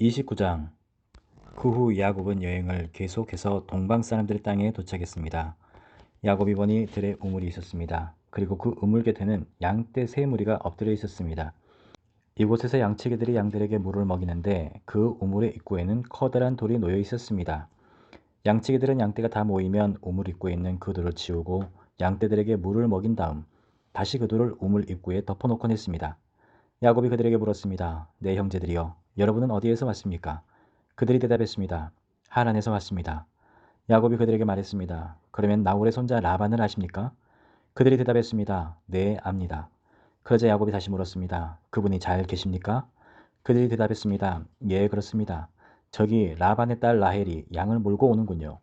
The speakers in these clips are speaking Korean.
29장. 그 후 야곱은 여행을 계속해서 동방 사람들의 땅에 도착했습니다. 야곱이 보니 들에 우물이 있었습니다. 그리고 그 우물 곁에는 양떼 세 무리가 엎드려 있었습니다. 이곳에서 양치기들이 양들에게 물을 먹이는데 그 우물의 입구에는 커다란 돌이 놓여 있었습니다. 양치기들은 양떼가 다 모이면 우물 입구에 있는 그 돌을 치우고 양떼들에게 물을 먹인 다음 다시 그 돌을 우물 입구에 덮어놓곤 했습니다. 야곱이 그들에게 물었습니다. 내 형제들이여, 여러분은 어디에서 왔습니까? 그들이 대답했습니다. 하란에서 왔습니다. 야곱이 그들에게 말했습니다. 그러면 나홀의 손자 라반을 아십니까? 그들이 대답했습니다. 네, 압니다. 그러자 야곱이 다시 물었습니다. 그분이 잘 계십니까? 그들이 대답했습니다. 예, 그렇습니다. 저기 라반의 딸 라헬이 양을 몰고 오는군요.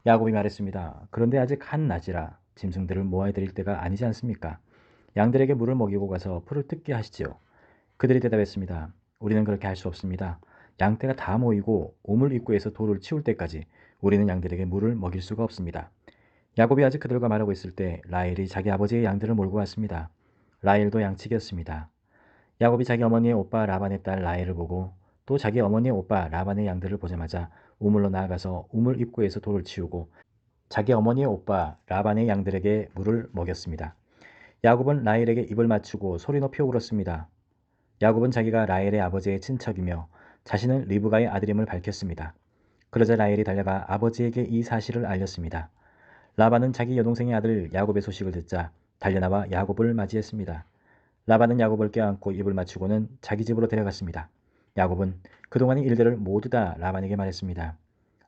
야곱이 말했습니다. 그런데 아직 한낮이라 짐승들을 모아드릴 때가 아니지 않습니까? 양들에게 물을 먹이고 가서 풀을 뜯게 하시지요. 그들이 대답했습니다. 우리는 그렇게 할 수 없습니다. 양떼가 다 모이고 우물 입구에서 돌을 치울 때까지 우리는 양들에게 물을 먹일 수가 없습니다. 야곱이 아직 그들과 말하고 있을 때 라헬이 자기 아버지의 양들을 몰고 왔습니다. 라헬도 양치기였습니다. 야곱이 자기 어머니의 오빠 라반의 딸 라헬을 보고 또 자기 어머니의 오빠 라반의 양들을 보자마자 우물로 나아가서 우물 입구에서 돌을 치우고 자기 어머니의 오빠 라반의 양들에게 물을 먹였습니다. 야곱은 라헬에게 입을 맞추고 소리 높여 울었습니다. 야곱은 자기가 라헬의 아버지의 친척이며 자신은 리브가의 아들임을 밝혔습니다. 그러자 라헬이 달려가 아버지에게 이 사실을 알렸습니다. 라반은 자기 여동생의 아들 야곱의 소식을 듣자 달려나와 야곱을 맞이했습니다. 라반은 야곱을 껴안고 입을 맞추고는 자기 집으로 데려갔습니다. 야곱은 그동안의 일들을 모두 다 라반에게 말했습니다.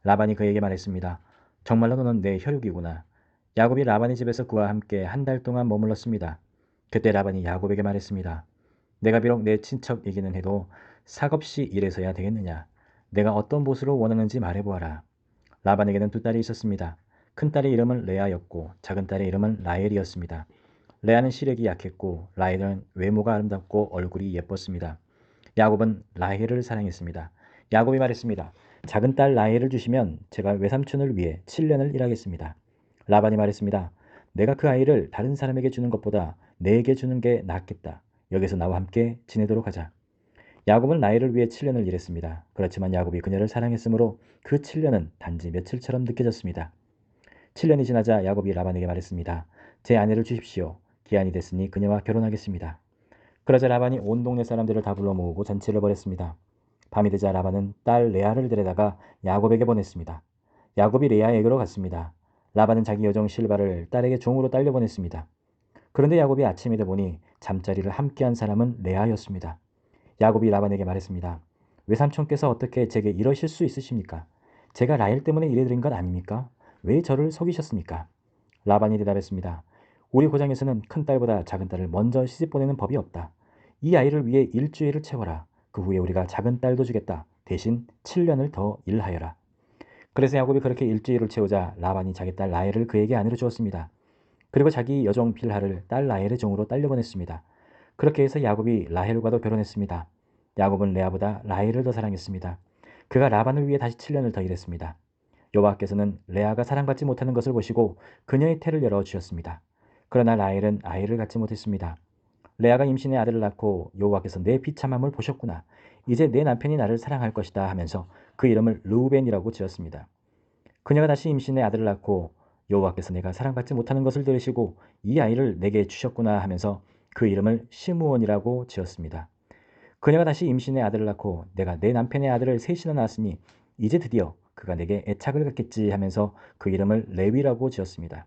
라반이 그에게 말했습니다. 정말로 너는 내 혈육이구나. 야곱이 라반의 집에서 그와 함께 한 달 동안 머물렀습니다. 그때 라반이 야곱에게 말했습니다. 내가 비록 내 친척이기는 해도 삭없이 일해서야 되겠느냐. 내가 어떤 보수를 원하는지 말해보아라. 라반에게는 두 딸이 있었습니다. 큰 딸의 이름은 레아였고 작은 딸의 이름은 라헬이었습니다. 레아는 시력이 약했고 라헬은 외모가 아름답고 얼굴이 예뻤습니다. 야곱은 라헬을 사랑했습니다. 야곱이 말했습니다. 작은 딸 라헬을 주시면 제가 외삼촌을 위해 7년을 일하겠습니다. 라반이 말했습니다. 내가 그 아이를 다른 사람에게 주는 것보다 내게 주는 게 낫겠다. 여기서 나와 함께 지내도록 하자. 야곱은 라헬을 위해 7년을 일했습니다. 그렇지만 야곱이 그녀를 사랑했으므로 그 7년은 단지 며칠처럼 느껴졌습니다. 7년이 지나자 야곱이 라반에게 말했습니다. 제 아내를 주십시오. 기한이 됐으니 그녀와 결혼하겠습니다. 그러자 라반이 온 동네 사람들을 다 불러 모으고 잔치를 벌였습니다. 밤이 되자 라반은 딸 레아를 데려다가 야곱에게 보냈습니다. 야곱이 레아에게로 갔습니다. 라반은 자기 여종 실바를 딸에게 종으로 딸려 보냈습니다. 그런데 야곱이 아침이 돼 보니 잠자리를 함께한 사람은 레아였습니다. 야곱이 라반에게 말했습니다. 외삼촌께서 어떻게 제게 이러실 수 있으십니까? 제가 라헬 때문에 이래드린 것 아닙니까? 왜 저를 속이셨습니까? 라반이 대답했습니다. 우리 고장에서는 큰 딸보다 작은 딸을 먼저 시집 보내는 법이 없다. 이 아이를 위해 일주일을 채워라. 그 후에 우리가 작은 딸도 주겠다. 대신 7년을 더 일하여라. 그래서 야곱이 그렇게 일주일을 채우자 라반이 자기 딸 라헬을 그에게 아내로 주었습니다. 그리고 자기 여종 빌하를 딸 라헬의 종으로 딸려보냈습니다. 그렇게 해서 야곱이 라헬과도 결혼했습니다. 야곱은 레아보다 라헬을 더 사랑했습니다. 그가 라반을 위해 다시 7년을 더 일했습니다. 여호와께서는 레아가 사랑받지 못하는 것을 보시고 그녀의 태를 열어주셨습니다. 그러나 라헬은 아이를 갖지 못했습니다. 레아가 임신의 아들을 낳고 여호와께서 내 비참함을 보셨구나. 이제 내 남편이 나를 사랑할 것이다 하면서 그 이름을 르우벤이라고 지었습니다. 그녀가 다시 임신의 아들을 낳고 여호와께서 내가 사랑받지 못하는 것을 들으시고 이 아이를 내게 주셨구나 하면서 그 이름을 시므온이라고 지었습니다. 그녀가 다시 임신의 아들을 낳고 내가 내 남편의 아들을 셋이나 낳았으니 이제 드디어 그가 내게 애착을 갖겠지 하면서 그 이름을 레위라고 지었습니다.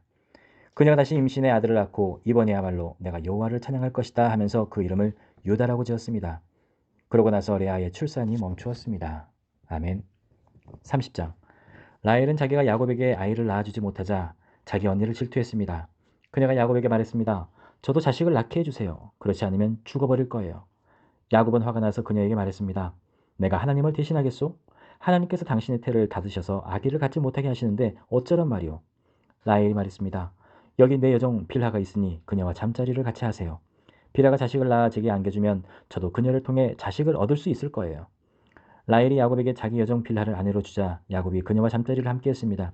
그녀가 다시 임신의 아들을 낳고 이번에야말로 내가 여호와를 찬양할 것이다 하면서 그 이름을 유다라고 지었습니다. 그러고 나서 레아의 출산이 멈추었습니다. 아멘. 30장. 라헬은 자기가 야곱에게 아이를 낳아주지 못하자 자기 언니를 질투했습니다. 그녀가 야곱에게 말했습니다. 저도 자식을 낳게 해주세요. 그렇지 않으면 죽어버릴 거예요. 야곱은 화가 나서 그녀에게 말했습니다. 내가 하나님을 대신하겠소? 하나님께서 당신의 태를 닫으셔서 아기를 갖지 못하게 하시는데 어쩌란 말이오? 라헬이 말했습니다. 여기 내 여종 빌하가 있으니 그녀와 잠자리를 같이 하세요. 빌하가 자식을 낳아 제게 안겨주면 저도 그녀를 통해 자식을 얻을 수 있을 거예요. 라헬이 야곱에게 자기 여종 빌하를 아내로 주자 야곱이 그녀와 잠자리를 함께 했습니다.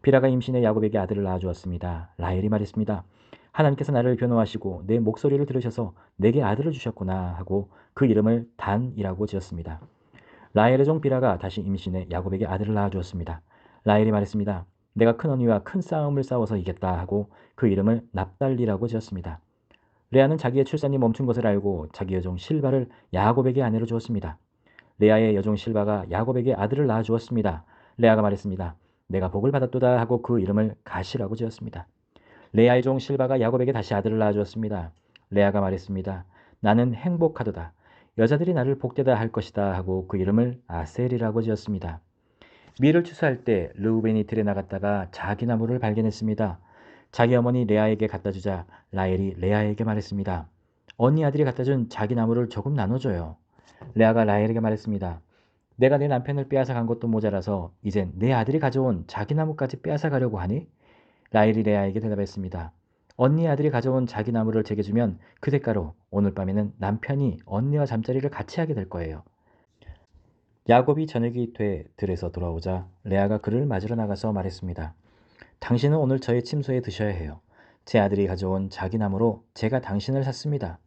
빌하가 임신해 야곱에게 아들을 낳아주었습니다. 라헬이 말했습니다. 하나님께서 나를 변호하시고 내 목소리를 들으셔서 내게 아들을 주셨구나 하고 그 이름을 단이라고 지었습니다. 라헬의 종 비라가 다시 임신해 야곱에게 아들을 낳아주었습니다. 라헬이 말했습니다. 내가 큰언니와 큰 싸움을 싸워서 이겼다 하고 그 이름을 납달리라고 지었습니다. 레아는 자기의 출산이 멈춘 것을 알고 자기 여종 실바를 야곱에게 아내로 주었습니다. 레아의 여종 실바가 야곱에게 아들을 낳아주었습니다. 레아가 말했습니다. 내가 복을 받았도다 하고 그 이름을 가시라고 지었습니다. 레아의 종 실바가 야곱에게 다시 아들을 낳아주었습니다. 레아가 말했습니다. 나는 행복하도다. 여자들이 나를 복되다 할 것이다 하고 그 이름을 아셀이라고 지었습니다. 밀을 추수할 때 르우벤이 들에 나갔다가 자기 나무를 발견했습니다. 자기 어머니 레아에게 갖다 주자 라헬이 레아에게 말했습니다. 언니 아들이 갖다 준 자기 나무를 조금 나눠줘요. 레아가 라헬에게 말했습니다. 내가 내 남편을 빼앗아 간 것도 모자라서 이젠 내 아들이 가져온 자기 나무까지 빼앗아 가려고 하니? 라헬이 레아에게 대답했습니다. 언니 아들이 가져온 자기 나무를 제게 주면 그 대가로 오늘 밤에는 남편이 언니와 잠자리를 같이 하게 될 거예요. 야곱이 저녁이 돼 들에서 돌아오자 레아가 그를 맞으러 나가서 말했습니다. 당신은 오늘 저의 침소에 드셔야 해요. 제 아들이 가져온 자기 나무로 제가 당신을 샀습니다.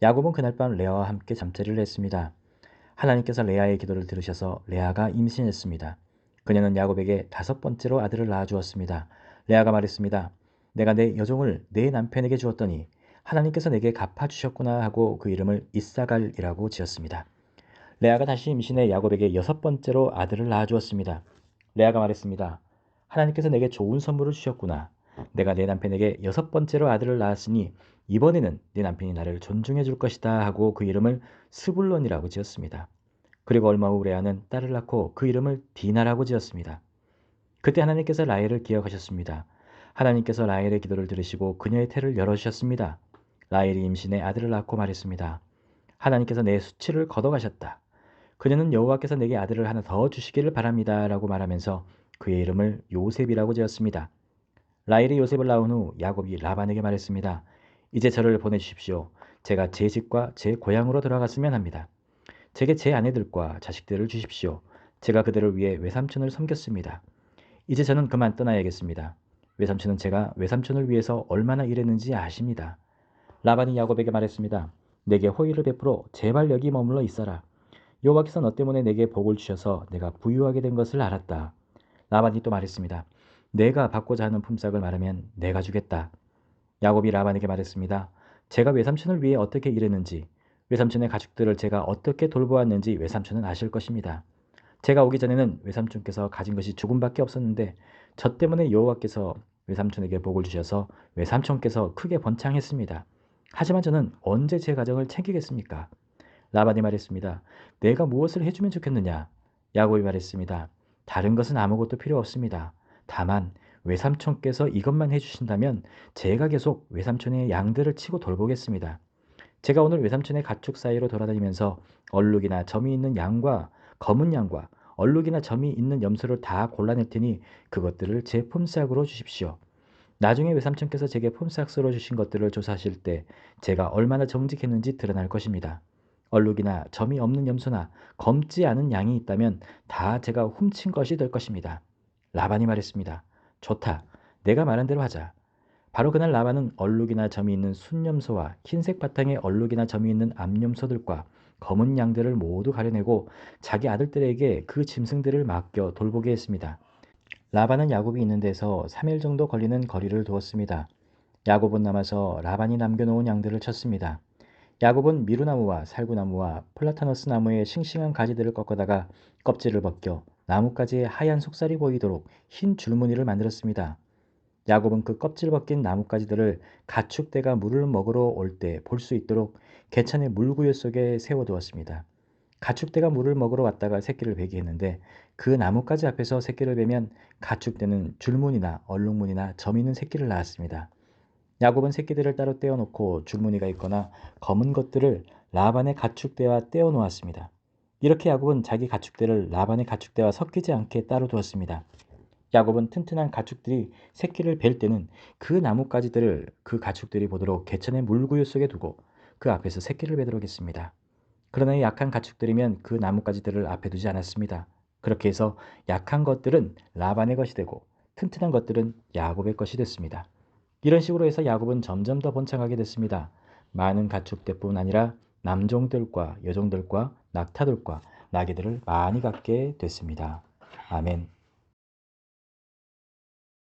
야곱은 그날 밤 레아와 함께 잠자리를 했습니다. 하나님께서 레아의 기도를 들으셔서 레아가 임신했습니다. 그녀는 야곱에게 5번째로 아들을 낳아주었습니다. 레아가 말했습니다. 내가 내 여종을 내 남편에게 주었더니 하나님께서 내게 갚아주셨구나 하고 그 이름을 이사갈이라고 지었습니다. 레아가 다시 임신해 야곱에게 6번째로 아들을 낳아주었습니다. 레아가 말했습니다. 하나님께서 내게 좋은 선물을 주셨구나. 내가 내 남편에게 6번째로 아들을 낳았으니 이번에는 내 남편이 나를 존중해 줄 것이다 하고 그 이름을 스불론이라고 지었습니다. 그리고 얼마 후 레아는 딸을 낳고 그 이름을 디나라고 지었습니다. 그때 하나님께서 라헬을 기억하셨습니다. 하나님께서 라헬의 기도를 들으시고 그녀의 태를 열어주셨습니다. 라헬이 임신해 아들을 낳고 말했습니다. 하나님께서 내 수치를 걷어가셨다. 그녀는 여호와께서 내게 아들을 하나 더 주시기를 바랍니다 라고 말하면서 그의 이름을 요셉이라고 지었습니다. 라헬이 요셉을 낳은 후 야곱이 라반에게 말했습니다. 이제 저를 보내주십시오. 제가 제 집과 제 고향으로 돌아갔으면 합니다. 제게 제 아내들과 자식들을 주십시오. 제가 그들을 위해 외삼촌을 섬겼습니다. 이제 저는 그만 떠나야겠습니다. 외삼촌은 제가 외삼촌을 위해서 얼마나 일했는지 아십니다. 라반이 야곱에게 말했습니다. 내게 호의를 베풀어 제발 여기 머물러 있어라. 여호와께서 너 때문에 내게 복을 주셔서 내가 부유하게 된 것을 알았다. 라반이 또 말했습니다. 내가 받고자 하는 품삯을 말하면 내가 주겠다. 야곱이 라반에게 말했습니다. 제가 외삼촌을 위해 어떻게 일했는지, 외삼촌의 가축들을 제가 어떻게 돌보았는지 외삼촌은 아실 것입니다. 제가 오기 전에는 외삼촌께서 가진 것이 조금밖에 없었는데 저 때문에 여호와께서 외삼촌에게 복을 주셔서 외삼촌께서 크게 번창했습니다. 하지만 저는 언제 제 가정을 챙기겠습니까? 라반이 말했습니다. 내가 무엇을 해주면 좋겠느냐? 야곱이 말했습니다. 다른 것은 아무것도 필요 없습니다. 다만 외삼촌께서 이것만 해주신다면 제가 계속 외삼촌의 양들을 치고 돌보겠습니다. 제가 오늘 외삼촌의 가축 사이로 돌아다니면서 얼룩이나 점이 있는 양과 검은 양과 얼룩이나 점이 있는 염소를 다 골라낼 테니 그것들을 제 품삯으로 주십시오. 나중에 외삼촌께서 제게 품삯으로 주신 것들을 조사하실 때 제가 얼마나 정직했는지 드러날 것입니다. 얼룩이나 점이 없는 염소나 검지 않은 양이 있다면 다 제가 훔친 것이 될 것입니다. 라반이 말했습니다. 좋다. 내가 말한 대로 하자. 바로 그날 라반은 얼룩이나 점이 있는 순염소와 흰색 바탕에 얼룩이나 점이 있는 암염소들과 검은 양들을 모두 가려내고 자기 아들들에게 그 짐승들을 맡겨 돌보게 했습니다. 라반은 야곱이 있는 데서 3일 정도 걸리는 거리를 두었습니다. 야곱은 남아서 라반이 남겨놓은 양들을 쳤습니다. 야곱은 미루나무와 살구나무와 플라타너스 나무의 싱싱한 가지들을 꺾어다가 껍질을 벗겨 나뭇가지에 하얀 속살이 보이도록 흰 줄무늬를 만들었습니다. 야곱은 그 껍질 벗긴 나뭇가지들을 가축대가 물을 먹으러 올 때 볼 수 있도록 개천의 물구유 속에 세워두었습니다. 가축대가 물을 먹으러 왔다가 새끼를 베게 했는데 그 나뭇가지 앞에서 새끼를 베면 가축대는 줄무늬나 얼룩무늬나 점 있는 새끼를 낳았습니다. 야곱은 새끼들을 따로 떼어놓고 줄무늬가 있거나 검은 것들을 라반의 가축대와 떼어 놓았습니다. 이렇게 야곱은 자기 가축대를 라반의 가축대와 섞이지 않게 따로 두었습니다. 야곱은 튼튼한 가축들이 새끼를 벨 때는 그 나뭇가지들을 그 가축들이 보도록 개천의 물구유 속에 두고 그 앞에서 새끼를 베도록 했습니다. 그러나 약한 가축들이면 그 나뭇가지들을 앞에 두지 않았습니다. 그렇게 해서 약한 것들은 라반의 것이 되고 튼튼한 것들은 야곱의 것이 됐습니다. 이런 식으로 해서 야곱은 점점 더 번창하게 됐습니다. 많은 가축대뿐 아니라 남종들과 여종들과 낙타들과 나귀들을 많이 갖게 됐습니다. 아멘.